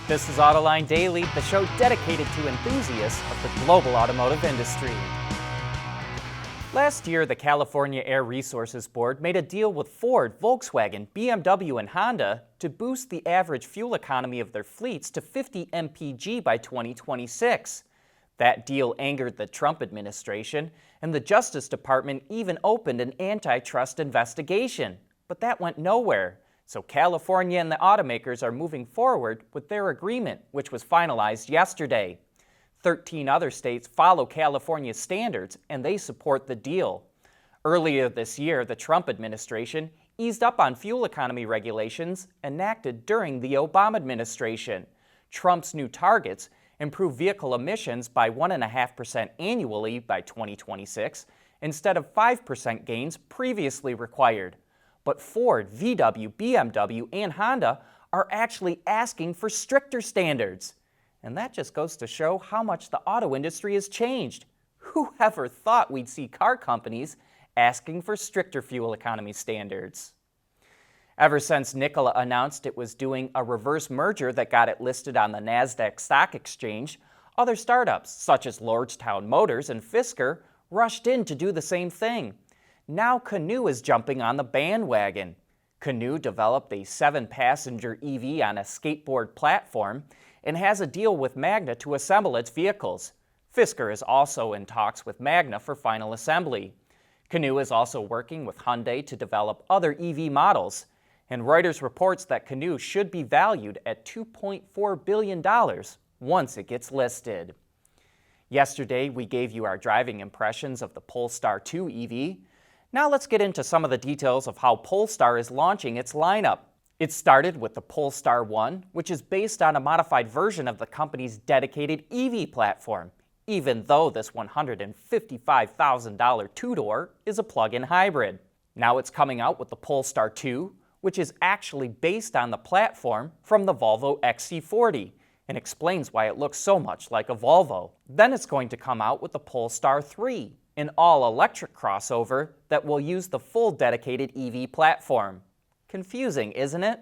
This is Autoline Daily, the show dedicated to enthusiasts of the global automotive industry. Last year, the California Air Resources Board made a deal with Ford, Volkswagen, BMW, and Honda to boost the average fuel economy of their fleets to 50 mpg by 2026. That deal angered the Trump administration, and the Justice Department even opened an antitrust investigation. But that went nowhere. So California and the automakers are moving forward with their agreement, which was finalized yesterday. 13 other states follow California's standards, and they support the deal. Earlier this year, the Trump administration eased up on fuel economy regulations enacted during the Obama administration. Trump's new targets improve vehicle emissions by 1.5% annually by 2026, instead of 5% gains previously required. But Ford, VW, BMW, and Honda are actually asking for stricter standards. And that just goes to show how much the auto industry has changed. Who ever thought we'd see car companies asking for stricter fuel economy standards? Ever since Nikola announced it was doing a reverse merger that got it listed on the NASDAQ stock exchange, other startups such as Lordstown Motors and Fisker rushed in to do the same thing. Now Canoo is jumping on the bandwagon. Canoo developed a 7-passenger EV on a skateboard platform and has a deal with Magna to assemble its vehicles. Fisker is also in talks with Magna for final assembly. Canoo is also working with Hyundai to develop other EV models, and Reuters reports that Canoo should be valued at $2.4 billion once it gets listed. Yesterday, we gave you our driving impressions of the Polestar 2 EV. Now let's get into some of the details of how Polestar is launching its lineup. It started with the Polestar 1, which is based on a modified version of the company's dedicated EV platform, even though this $155,000 two-door is a plug-in hybrid. Now it's coming out with the Polestar 2, which is actually based on the platform from the Volvo XC40, and explains why it looks so much like a Volvo. Then it's going to come out with the Polestar 3, an all-electric crossover that will use the full dedicated EV platform. Confusing, isn't it?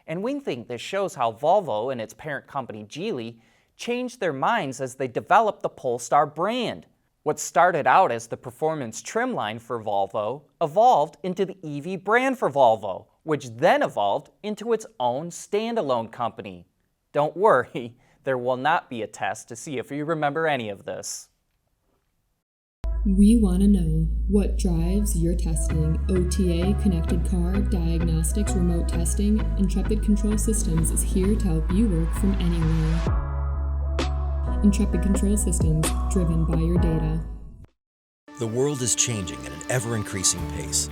And we think this shows how Volvo and its parent company Geely changed their minds as they developed the Polestar brand. What started out as the performance trim line for Volvo evolved into the EV brand for Volvo, which then evolved into its own standalone company. Don't worry, there will not be a test to see if you remember any of this. We want to know what drives your testing. OTA, connected car, diagnostics, remote testing, Intrepid Control Systems is here to help you work from anywhere. Intrepid Control Systems, driven by your data. The world is changing at an ever-increasing pace.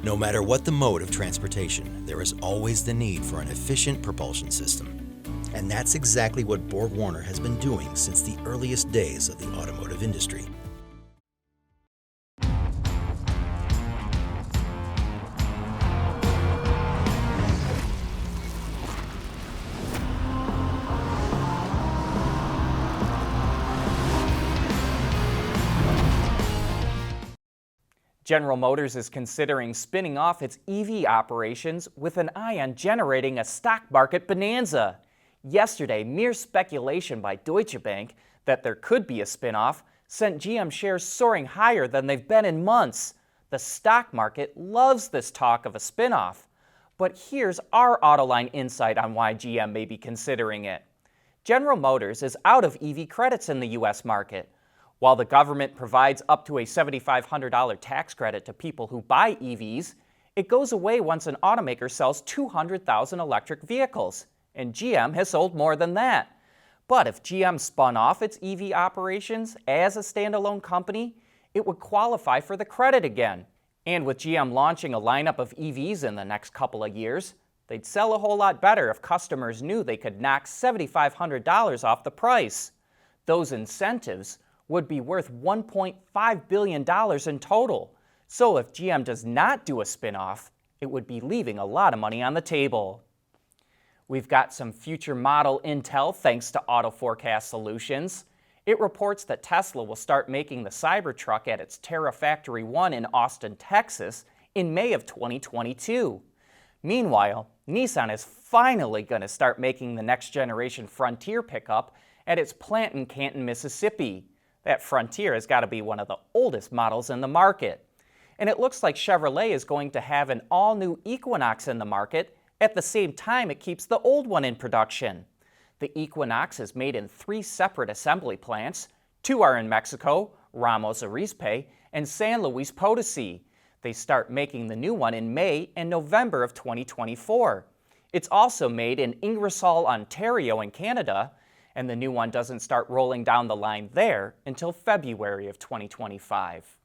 No matter what the mode of transportation, there is always the need for an efficient propulsion system. And that's exactly what BorgWarner has been doing since the earliest days of the automotive industry. General Motors is considering spinning off its EV operations with an eye on generating a stock market bonanza. Yesterday, mere speculation by Deutsche Bank that there could be a spin-off sent GM shares soaring higher than they've been in months. The stock market loves this talk of a spin-off. But here's our Autoline insight on why GM may be considering it. General Motors is out of EV credits in the U.S. market. While the government provides up to a $7,500 tax credit to people who buy EVs, it goes away once an automaker sells 200,000 electric vehicles, and GM has sold more than that. But if GM spun off its EV operations as a standalone company, it would qualify for the credit again. And with GM launching a lineup of EVs in the next couple of years, they'd sell a whole lot better if customers knew they could knock $7,500 off the price. Those incentives would be worth $1.5 billion in total. So if GM does not do a spin-off, it would be leaving a lot of money on the table. We've got some future model intel thanks to Auto Forecast Solutions. It reports that Tesla will start making the Cybertruck at its Terra Factory 1 in Austin, Texas in May of 2022. Meanwhile, Nissan is finally going to start making the next generation Frontier pickup at its plant in Canton, Mississippi. That Frontier has got to be one of the oldest models in the market. And it looks like Chevrolet is going to have an all-new Equinox in the market at the same time it keeps the old one in production. The Equinox is made in 3 separate assembly plants. 2 are in Mexico, Ramos Arizpe, and San Luis Potosi. They start making the new one in May and November of 2024. It's also made in Ingersoll, Ontario in Canada, and the new one doesn't start rolling down the line there until February of 2025.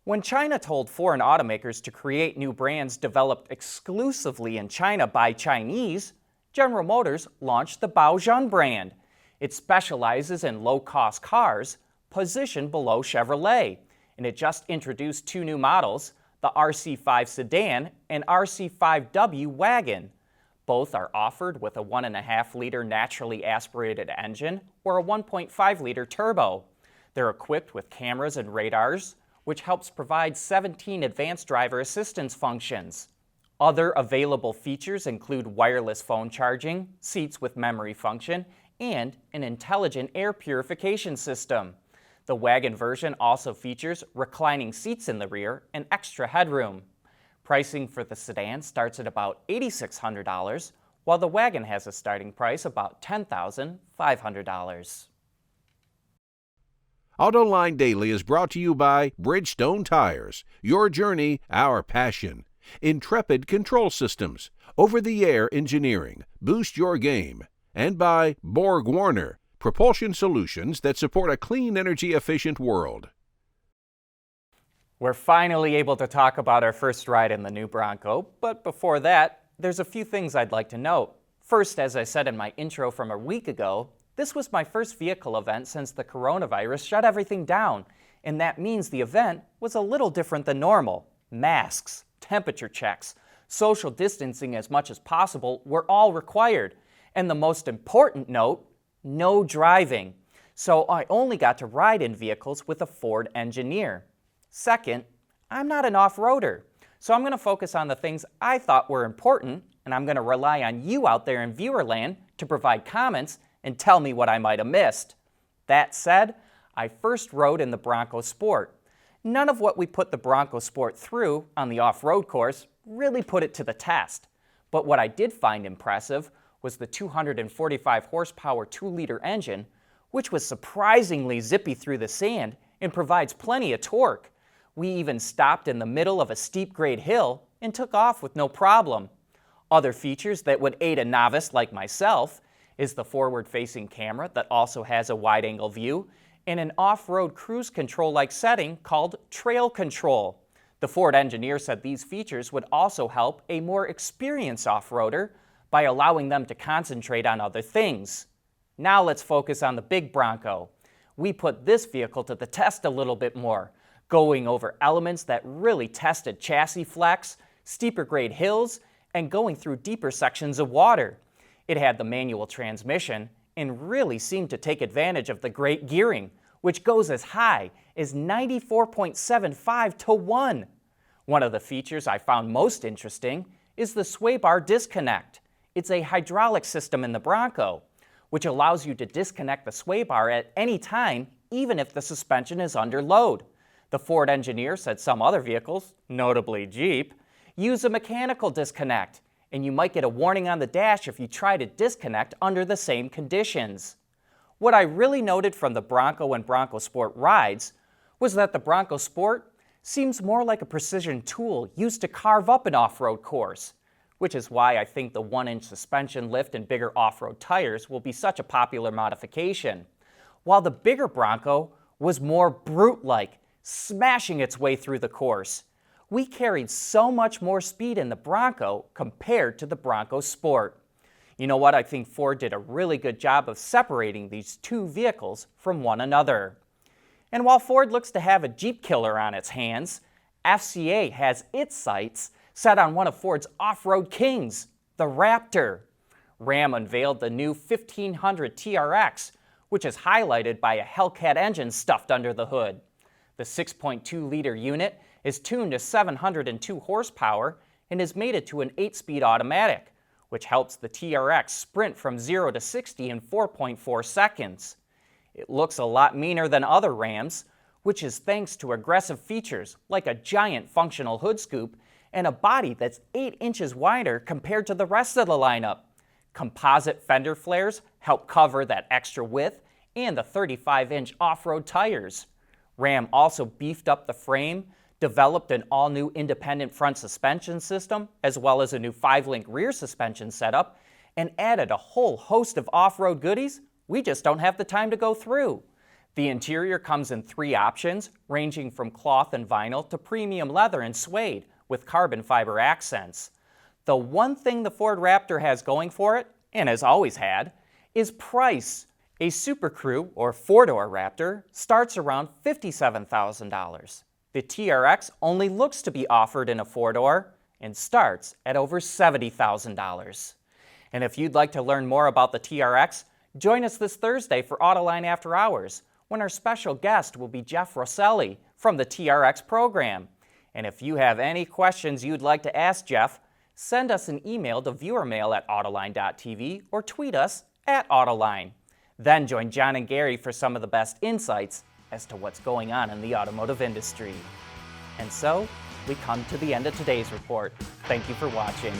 When China told foreign automakers to create new brands developed exclusively in China by Chinese, General Motors launched the Baojun brand. It specializes in low-cost cars, positioned below Chevrolet, and it just introduced 2 new models, the RC5 Sedan and RC5W Wagon. Both are offered with a 1.5-liter naturally aspirated engine or a 1.5-liter turbo. They're equipped with cameras and radars, which helps provide 17 advanced driver assistance functions. Other available features include wireless phone charging, seats with memory function, and an intelligent air purification system. The Wagon version also features reclining seats in the rear and extra headroom. Pricing for the sedan starts at about $8,600, while the Wagon has a starting price about $10,500. Autoline Daily is brought to you by Bridgestone Tires, your journey, our passion. Intrepid Control Systems, over-the-air engineering, boost your game. And by Borg Warner, propulsion solutions that support a clean, energy-efficient world. We're finally able to talk about our first ride in the new Bronco, but before that, there's a few things I'd like to note. First, as I said in my intro from a week ago, this was my first vehicle event since the coronavirus shut everything down, and that means the event was a little different than normal. Masks, temperature checks, social distancing as much as possible were all required, and the most important note, no driving. So I only got to ride in vehicles with a Ford engineer. Second, I'm not an off-roader, so I'm going to focus on the things I thought were important, and I'm going to rely on you out there in viewerland to provide comments and tell me what I might have missed. That said, I first rode in the Bronco Sport. None of what we put the Bronco Sport through on the off-road course really put it to the test. But what I did find impressive was the 245 horsepower 2-liter engine, which was surprisingly zippy through the sand and provides plenty of torque. We even stopped in the middle of a steep grade hill and took off with no problem. Other features that would aid a novice like myself is the forward-facing camera that also has a wide-angle view and an off-road cruise control-like setting called Trail Control. The Ford engineer said these features would also help a more experienced off-roader by allowing them to concentrate on other things. Now let's focus on the big Bronco. We put this vehicle to the test a little bit more, going over elements that really tested chassis flex, steeper grade hills, and going through deeper sections of water. It had the manual transmission and really seemed to take advantage of the great gearing, which goes as high as 94.75 to 1. One of the features I found most interesting is the sway bar disconnect. It's a hydraulic system in the Bronco, which allows you to disconnect the sway bar at any time, even if the suspension is under load. The Ford engineer said some other vehicles, notably Jeep, use a mechanical disconnect, and you might get a warning on the dash if you try to disconnect under the same conditions. What I really noted from the Bronco and Bronco Sport rides was that the Bronco Sport seems more like a precision tool used to carve up an off-road course, which is why I think the 1-inch suspension lift and bigger off-road tires will be such a popular modification. While the bigger Bronco was more brute-like, smashing its way through the course. We carried so much more speed in the Bronco compared to the Bronco Sport. You know what? I think Ford did a really good job of separating these two vehicles from one another. And while Ford looks to have a Jeep killer on its hands, FCA has its sights set on one of Ford's off-road kings, the Raptor. Ram unveiled the new 1500 TRX, which is highlighted by a Hellcat engine stuffed under the hood. The 6.2-liter unit is tuned to 702 horsepower and has made it to an 8-speed automatic, which helps the TRX sprint from 0 to 60 in 4.4 seconds. It looks a lot meaner than other Rams, which is thanks to aggressive features like a giant functional hood scoop and a body that's 8 inches wider compared to the rest of the lineup. Composite fender flares help cover that extra width and the 35-inch off-road tires. Ram also beefed up the frame, developed an all-new independent front suspension system, as well as a new 5-link rear suspension setup, and added a whole host of off-road goodies we just don't have the time to go through. The interior comes in 3 options, ranging from cloth and vinyl to premium leather and suede, with carbon fiber accents. The one thing the Ford Raptor has going for it, and has always had, is price. A Super Crew, or 4-door Raptor, starts around $57,000. The TRX only looks to be offered in a 4-door and starts at over $70,000. And if you'd like to learn more about the TRX, join us this Thursday for Autoline After Hours, when our special guest will be Jeff Rosselli from the TRX program. And if you have any questions you'd like to ask Jeff, send us an email to viewermail@autoline.tv or tweet us @Autoline. Then join John and Gary for some of the best insights as to what's going on in the automotive industry. And so, we come to the end of today's report. Thank you for watching.